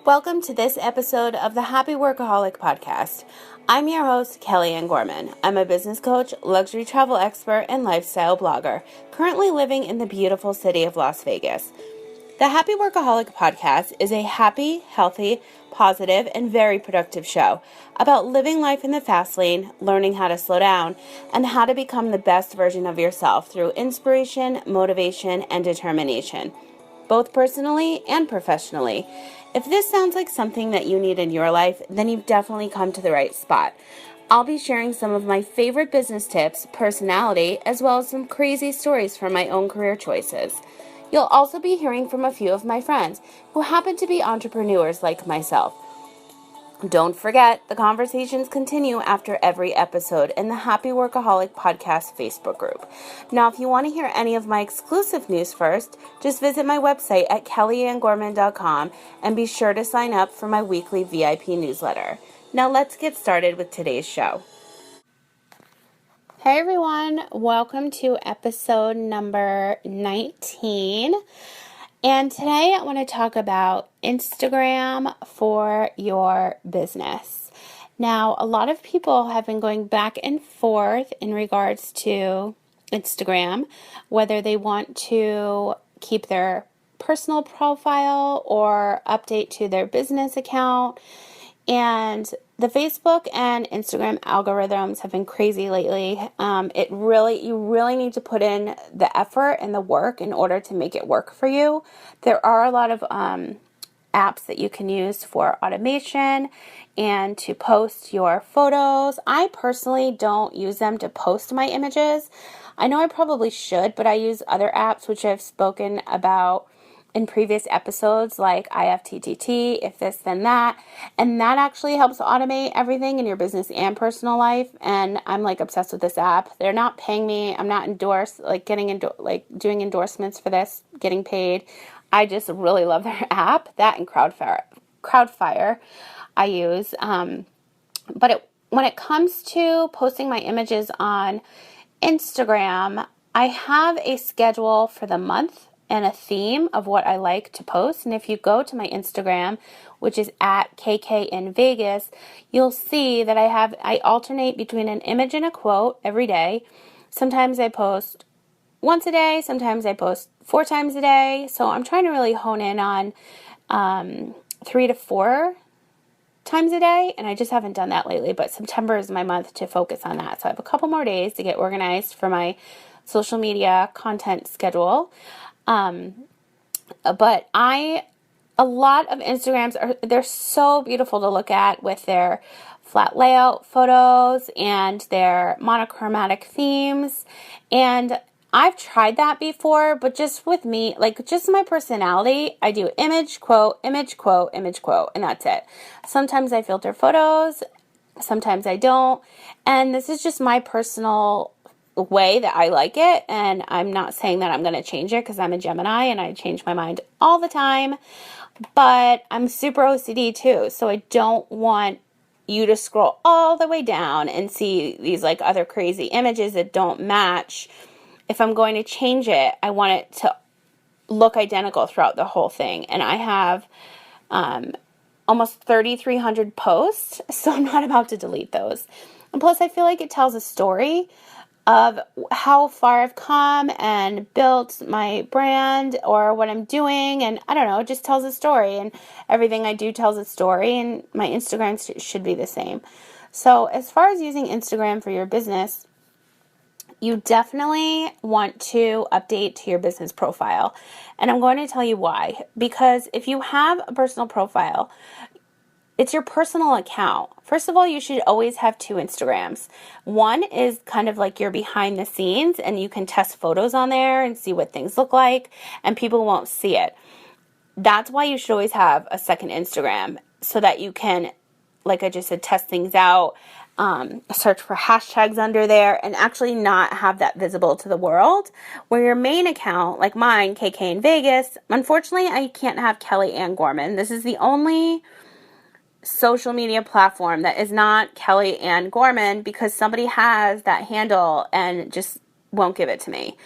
Welcome to this episode of the Happy Workaholic Podcast. I'm your host, Kelly Ann Gorman. I'm a business coach, luxury travel expert, and lifestyle blogger, currently living in the beautiful city of Las Vegas. The Happy Workaholic Podcast is a happy, healthy, positive, and very productive show about living life in the fast lane, learning how to slow down, and how to become the best version of yourself through inspiration, motivation, and determination, both personally and professionally. If this sounds like something that you need in your life, then you've definitely come to the right spot. I'll be sharing some of my favorite business tips, personality, as well as some crazy stories from my own career choices. You'll also be hearing from a few of my friends who happen to be entrepreneurs like myself. Don't forget, the conversations continue after every episode in the Happy Workaholic Podcast Facebook group. Now, if you want to hear any of my exclusive news first, just visit my website at kellyannGorman.com and be sure to sign up for my weekly VIP newsletter. Now, let's get started with today's show. Hey everyone, welcome to episode number 19. And today I want to talk about Instagram for your business. Now, a lot of people have been going back and forth in regards to Instagram, whether they want to keep their personal profile or update to their business account. And the Facebook and Instagram algorithms have been crazy lately. You really need to put in the effort and the work in order to make it work for you. There are a lot of apps that you can use for automation and to post your photos. I personally don't use them to post my images. I know I probably should, but I use other apps which I've spoken about in previous episodes, like IFTTT, if this then that, and that actually helps automate everything in your business and personal life. And I'm obsessed with this app. They're not paying me. I'm not doing endorsements for this, getting paid. I just really love their app. That and Crowdfire I use. When it comes to posting my images on Instagram, I have a schedule for the month and a theme of what I like to post. And if you go to my Instagram, which is at KK in Vegas, you'll see that I alternate between an image and a quote every day. Sometimes I post once a day, sometimes I post 4 times a day. So I'm trying to really hone in on 3 to 4 times a day, and I just haven't done that lately, but September is my month to focus on that. So I have a couple more days to get organized for my social media content schedule. But a lot of Instagrams they're so beautiful to look at with their flat layout photos and their monochromatic themes. And I've tried that before, but just with me, just my personality, I do image, quote, image, quote, image, quote, and that's it. Sometimes I filter photos, sometimes I don't. And this is just my personal way that I like it, and I'm not saying that I'm going to change it because I'm a Gemini and I change my mind all the time, but I'm super OCD too, so I don't want you to scroll all the way down and see these other crazy images that don't match. If I'm going to change it, I want it to look identical throughout the whole thing, and I have almost 3,300 posts, so I'm not about to delete those. And plus, I feel like it tells a story of how far I've come and built my brand or what I'm doing. And I don't know, it just tells a story, and everything I do tells a story, and my Instagram should be the same. So as far as using Instagram for your business, you definitely want to update to your business profile. And I'm going to tell you why. Because if you have a personal profile, it's your personal account. First of all, you should always have 2 Instagrams. One is kind of like your behind the scenes, and you can test photos on there and see what things look like, and people won't see it. That's why you should always have a second Instagram, so that you can, like I just said, test things out, search for hashtags under there, and actually not have that visible to the world. Where your main account, like mine, KK in Vegas, unfortunately, I can't have Kelly Ann Gorman. This is the only social media platform that is not Kelly Ann Gorman because somebody has that handle and just won't give it to me.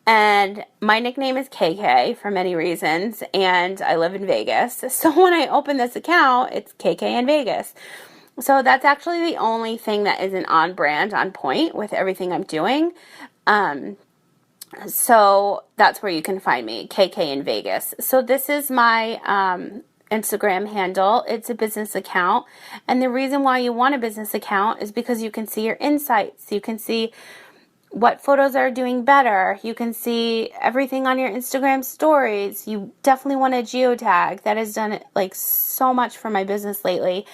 And my nickname is KK for many reasons, and I live in Vegas. So when I open this account, it's KK in Vegas. So that's actually the only thing that isn't on brand, on point with everything I'm doing. So that's where you can find me, KK in Vegas. So this is my Instagram handle. It's a business account. And the reason why you want a business account is because you can see your insights. You can see what photos are doing better. You can see everything on your Instagram stories. You definitely want a geotag. That has done like so much for my business lately.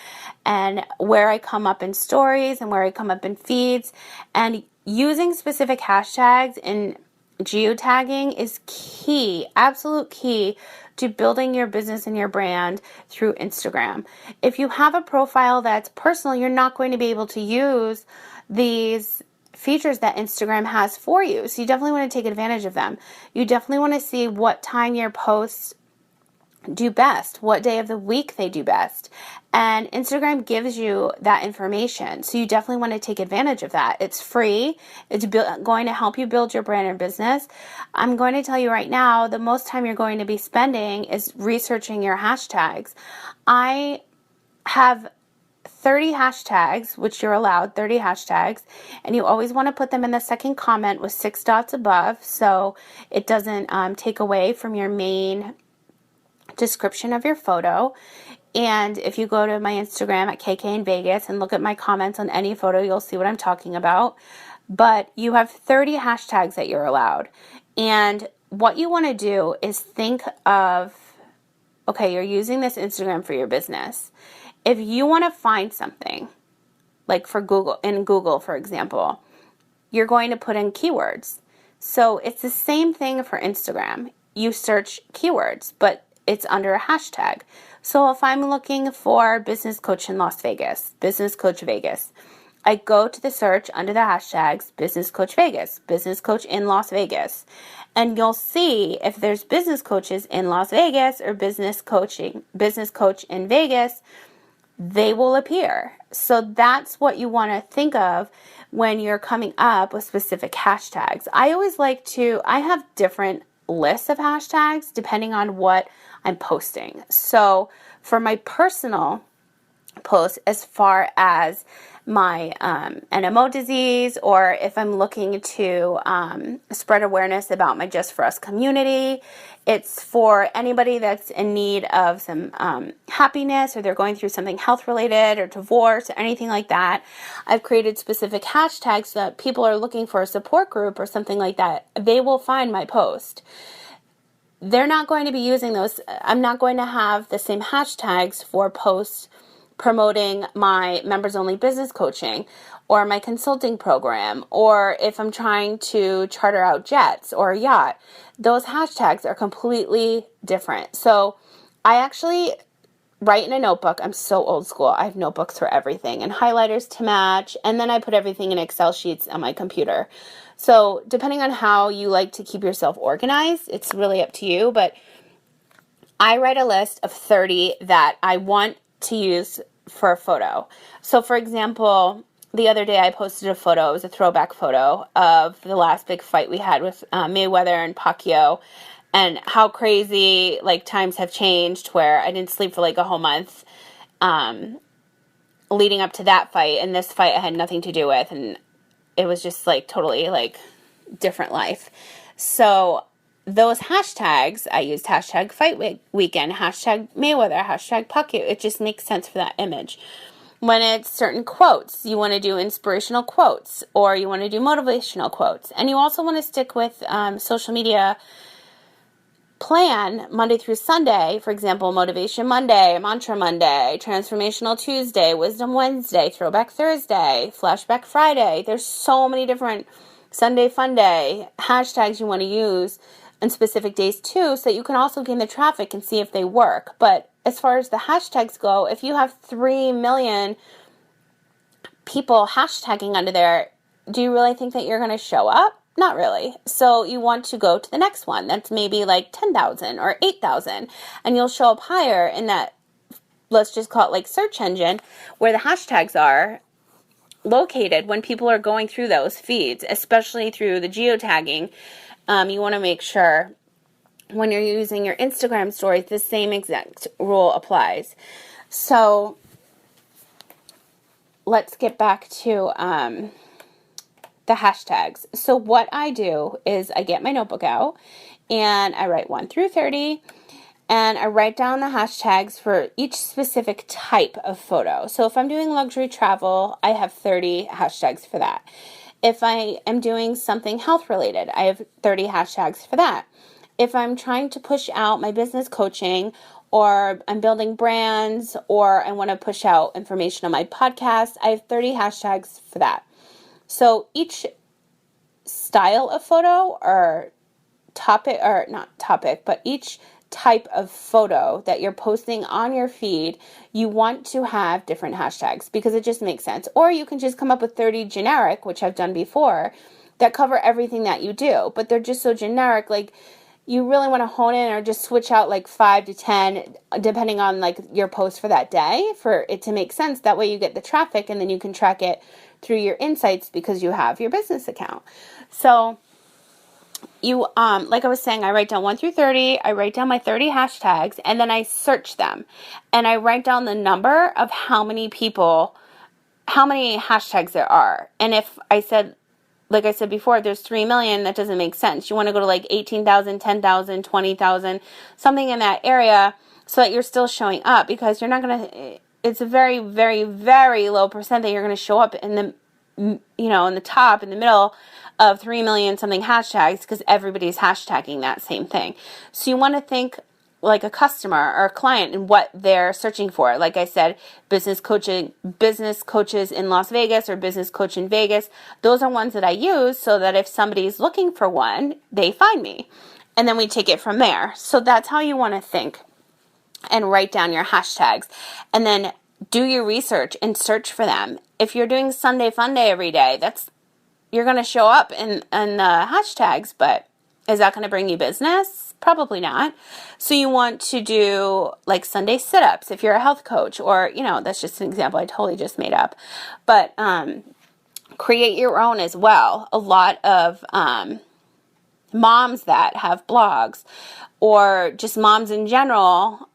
And where I come up in stories and where I come up in feeds. And using specific hashtags in geotagging is key, absolute key to building your business and your brand through Instagram. If you have a profile that's personal, you're not going to be able to use these features that Instagram has for you. So you definitely want to take advantage of them. You definitely want to see what time your posts do best, what day of the week they do best. And Instagram gives you that information. So you definitely want to take advantage of that. It's free. It's going to help you build your brand and business. I'm going to tell you right now, the most time you're going to be spending is researching your hashtags. I have 30 hashtags, which you're allowed, 30 hashtags, and you always want to put them in the second comment with 6 dots above so it doesn't take away from your main description of your photo. And if you go to my Instagram at KK in Vegas and look at my comments on any photo, you'll see what I'm talking about. But you have 30 hashtags that you're allowed. And what you want to do is think of, okay, you're using this Instagram for your business. If you want to find something, like for Google, in Google, for example, you're going to put in keywords. So it's the same thing for Instagram. You search keywords, but it's under a hashtag. So if I'm looking for business coach in Las Vegas, business coach Vegas, I go to the search under the hashtags business coach Vegas, business coach in Las Vegas, and you'll see if there's business coaches in Las Vegas or business coach in Vegas, they will appear. So that's what you want to think of when you're coming up with specific hashtags. I have different lists of hashtags depending on what I'm posting. So for my personal posts, as far as my NMO disease, or if I'm looking to spread awareness about my Just For Us community, it's for anybody that's in need of some happiness, or they're going through something health related or divorce or anything like that. I've created specific hashtags so that people are looking for a support group or something like that. They will find my post. They're not going to be using those. I'm not going to have the same hashtags for posts promoting my members only business coaching or my consulting program, or if I'm trying to charter out jets or a yacht. Those hashtags are completely different. So I actually write in a notebook. I'm so old school. I have notebooks for everything and highlighters to match. And then I put everything in Excel sheets on my computer. So depending on how you like to keep yourself organized, it's really up to you. But I write a list of 30 that I want to use for a photo. So for example, the other day I posted a photo. It was a throwback photo of the last big fight we had with Mayweather and Pacquiao, and how crazy like times have changed, where I didn't sleep for like a whole month leading up to that fight, and this fight I had nothing to do with, and it was just like totally like different life. So those hashtags, I used hashtag fight weekend, hashtag Mayweather, hashtag Pacquiao. It just makes sense for that image. When it's certain quotes, you want to do inspirational quotes, or you want to do motivational quotes. And you also want to stick with social media plan Monday through Sunday. For example, Motivation Monday, Mantra Monday, Transformational Tuesday, Wisdom Wednesday, Throwback Thursday, Flashback Friday. There's so many different Sunday Fun Day hashtags you want to use on specific days too, so that you can also gain the traffic and see if they work. But as far as the hashtags go, if you have 3 million people hashtagging under there, do you really think that you're going to show up? Not really. So you want to go to the next one. That's maybe like 10,000 or 8,000, and you'll show up higher in that, let's just call it like search engine, where the hashtags are located when people are going through those feeds, especially through the geotagging you want to make sure when you're using your Instagram stories, the same exact rule applies. So let's get back to the hashtags. So what I do is I get my notebook out and I write 1 through 30 and I write down the hashtags for each specific type of photo. So if I'm doing luxury travel, I have 30 hashtags for that. If I am doing something health related, I have 30 hashtags for that. If I'm trying to push out my business coaching, or I'm building brands, or I want to push out information on my podcast, I have 30 hashtags for that. So each style of photo or topic, or not topic, but each type of photo that you're posting on your feed, you want to have different hashtags because it just makes sense. Or you can just come up with 30 generic, which I've done before, that cover everything that you do, but they're just so generic. Like, you really want to hone in or just switch out like 5 to 10, depending on like your post for that day, for it to make sense. That way you get the traffic and then you can track it through your insights because you have your business account. So you, like I was saying, I write down 1 through 30, I write down my 30 hashtags, and then I search them. And I write down the number of how many hashtags there are. And if I said, like I said before, there's 3 million, that doesn't make sense. You want to go to like 18,000, 10,000, 20,000, something in that area so that you're still showing up, because you're not going to, it's a very, very, very low percent that you're going to show up in the, in the top, in the middle of 3 million something hashtags, because everybody's hashtagging that same thing. So you want to think like a customer or a client and what they're searching for. Like I said, business coaches in Las Vegas or business coach in Vegas. Those are ones that I use so that if somebody's looking for one, they find me. And then we take it from there. So that's how you want to think and write down your hashtags. And then do your research and search for them. If you're doing Sunday Fun Day every day, you're going to show up in the hashtags, but is that going to bring you business? Probably not. So you want to do like Sunday sit-ups if you're a health coach, or, that's just an example I totally just made up. But create your own as well. A lot of moms that have blogs, or just moms in general,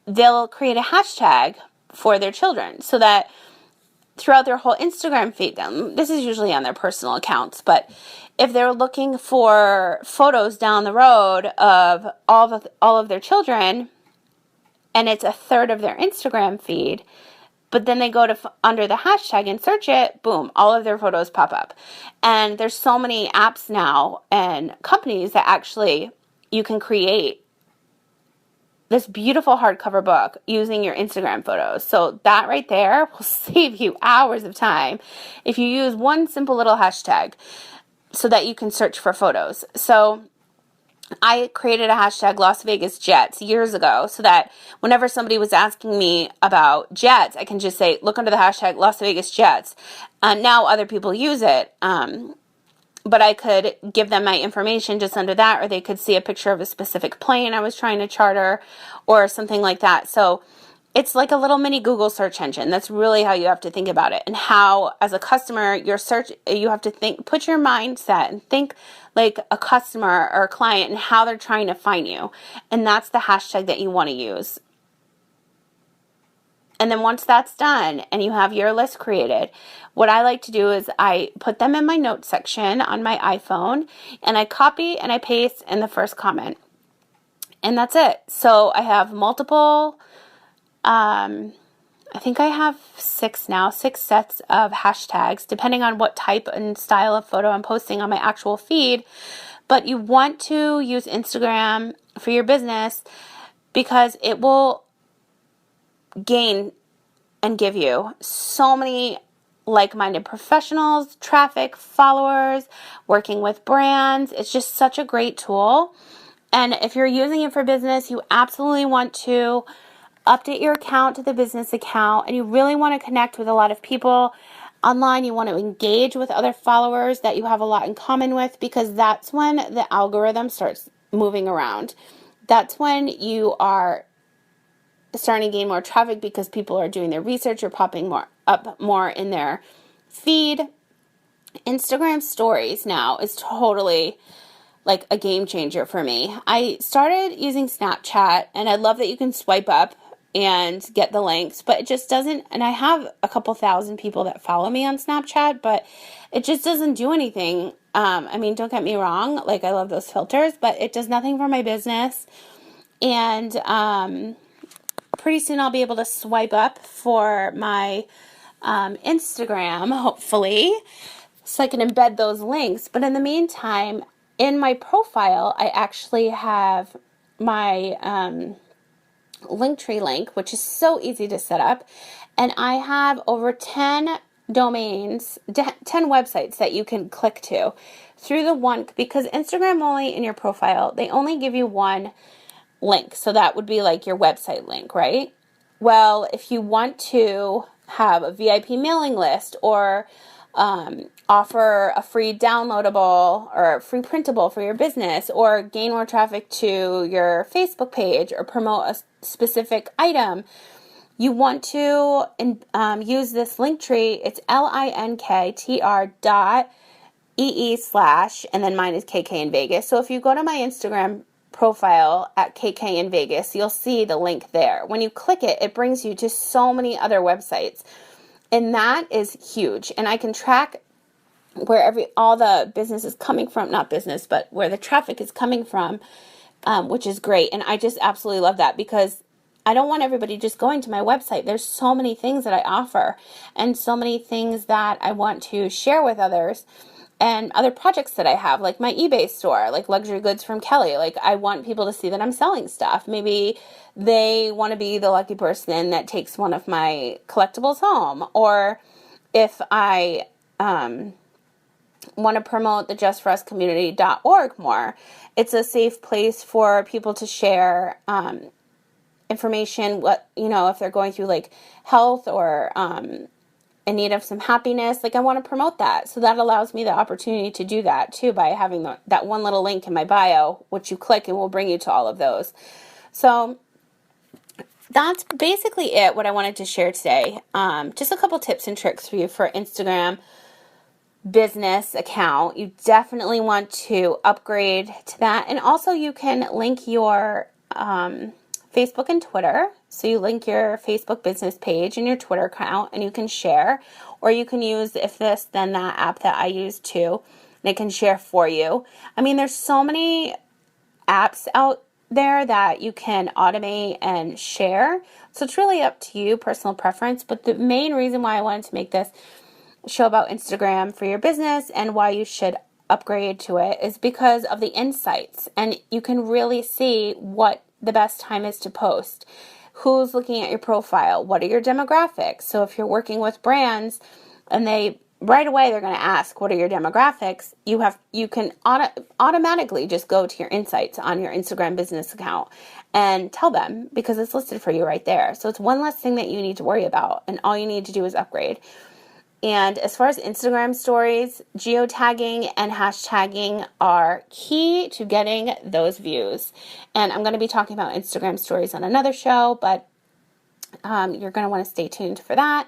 they'll create a hashtag for their children so that throughout their whole Instagram feed, this is usually on their personal accounts, but if they're looking for photos down the road of all of their children, and it's a third of their Instagram feed, but then they go to under the hashtag and search it, boom, all of their photos pop up. And there's so many apps now and companies that actually you can create this beautiful hardcover book using your Instagram photos. So that right there will save you hours of time if you use one simple little hashtag so that you can search for photos. So I created a hashtag Las Vegas Jets years ago so that whenever somebody was asking me about jets, I can just say, look under the hashtag Las Vegas Jets. Now other people use it. But I could give them my information just under that, or they could see a picture of a specific plane I was trying to charter or something like that. So it's like a little mini Google search engine. That's really how you have to think about it. And how, as a customer, you have to put your mindset and think like a customer or a client and how they're trying to find you. And that's the hashtag that you want to use. And then once that's done and you have your list created, what I like to do is I put them in my notes section on my iPhone, and I copy and I paste in the first comment. And that's it. So I have multiple, I think I have 6 sets of hashtags, depending on what type and style of photo I'm posting on my actual feed. But you want to use Instagram for your business because it will gain and give you so many like-minded professionals, traffic, followers, working with brands. It's just such a great tool. And if you're using it for business, you absolutely want to update your account to the business account, and you really want to connect with a lot of people online. You want to engage with other followers that you have a lot in common with, because that's when the algorithm starts moving around. That's when you are starting to gain more traffic because people are doing their research or popping up more in their feed. Instagram stories now is totally like a game changer for me. I started using Snapchat, and I love that you can swipe up and get the links, but it just doesn't, and I have a couple thousand people that follow me on Snapchat, but it just doesn't do anything. I mean, don't get me wrong, like I love those filters, but it does nothing for my business. And pretty soon I'll be able to swipe up for my Instagram, hopefully, so I can embed those links. But in the meantime, in my profile, I actually have my Linktree link, which is so easy to set up. And I have over 10 domains, 10 websites that you can click to through the one, because Instagram only in your profile, they only give you one link. So that would be like your website link, right? Well, if you want to have a VIP mailing list or offer a free downloadable or free printable for your business, or gain more traffic to your Facebook page, or promote a specific item, you want to use this link tree. It's linktr.ee/ and then mine is KK in Vegas. So if you go to my Instagram profile at KK in Vegas, you'll see the link there. When you click it, it brings you to so many other websites. And that is huge. And I can track where all the business is coming from, not business, but where the traffic is coming from, which is great. And I just absolutely love that, because I don't want everybody just going to my website. There's so many things that I offer and so many things that I want to share with others, and other projects that I have, like my eBay store, like luxury goods from Kelly. Like, I want people to see that I'm selling stuff. Maybe they want to be the lucky person that takes one of my collectibles home. Or if I want to promote the justforuscommunity.org more, it's a safe place for people to share information, if they're going through like health or in need of some happiness. Like, I want to promote that. So that allows me the opportunity to do that too, by having that one little link in my bio, which you click and will bring you to all of those. So that's basically it, what I wanted to share today. Just a couple tips and tricks for you for Instagram business account. You definitely want to upgrade to that. And also you can link your Facebook and Twitter. So you link your Facebook business page and your Twitter account, and you can share, or you can use If This Then That app that I use too, and it can share for you. I mean, there's so many apps out there that you can automate and share. So it's really up to you, personal preference. But the main reason why I wanted to make this show about Instagram for your business and why you should upgrade to it is because of the insights. And you can really see what the best time is to post. Who's looking at your profile? What are your demographics? So if you're working with brands and right away they're going to ask, what are your demographics? You can automatically just go to your insights on your Instagram business account and tell them, because it's listed for you right there. So it's one less thing that you need to worry about, and all you need to do is upgrade. And as far as Instagram stories, geotagging and hashtagging are key to getting those views. And I'm going to be talking about Instagram stories on another show, but you're going to want to stay tuned for that.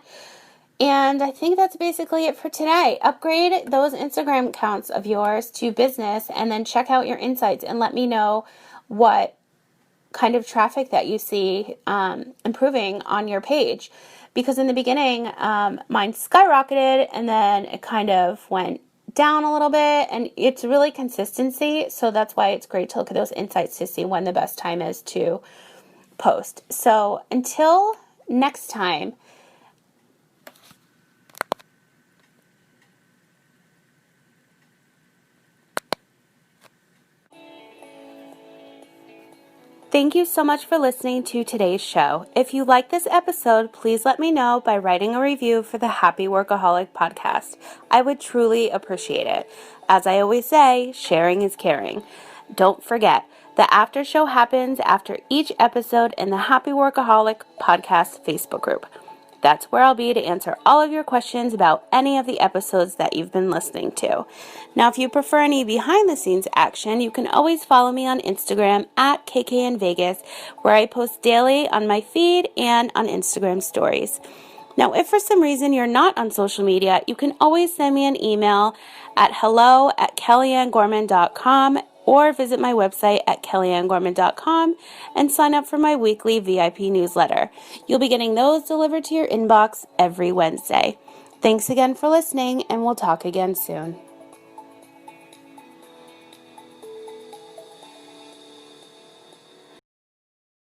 And I think that's basically it for today. Upgrade those Instagram accounts of yours to business, and then check out your insights and let me know what kind of traffic that you see improving on your page. Because in the beginning, mine skyrocketed, and then it kind of went down a little bit, and it's really consistency. So that's why it's great to look at those insights to see when the best time is to post. So until next time, thank you so much for listening to today's show. If you like this episode, please let me know by writing a review for the Happy Workaholic Podcast. I would truly appreciate it. As I always say, sharing is caring. Don't forget, the after show happens after each episode in the Happy Workaholic Podcast Facebook group. That's where I'll be to answer all of your questions about any of the episodes that you've been listening to. Now, if you prefer any behind-the-scenes action, you can always follow me on Instagram at KK in Vegas, where I post daily on my feed and on Instagram stories. Now, if for some reason you're not on social media, you can always send me an email at hello@kellyanngorman.com, or visit my website at kellyannegorman.com and sign up for my weekly VIP newsletter. You'll be getting those delivered to your inbox every Wednesday. Thanks again for listening, and we'll talk again soon.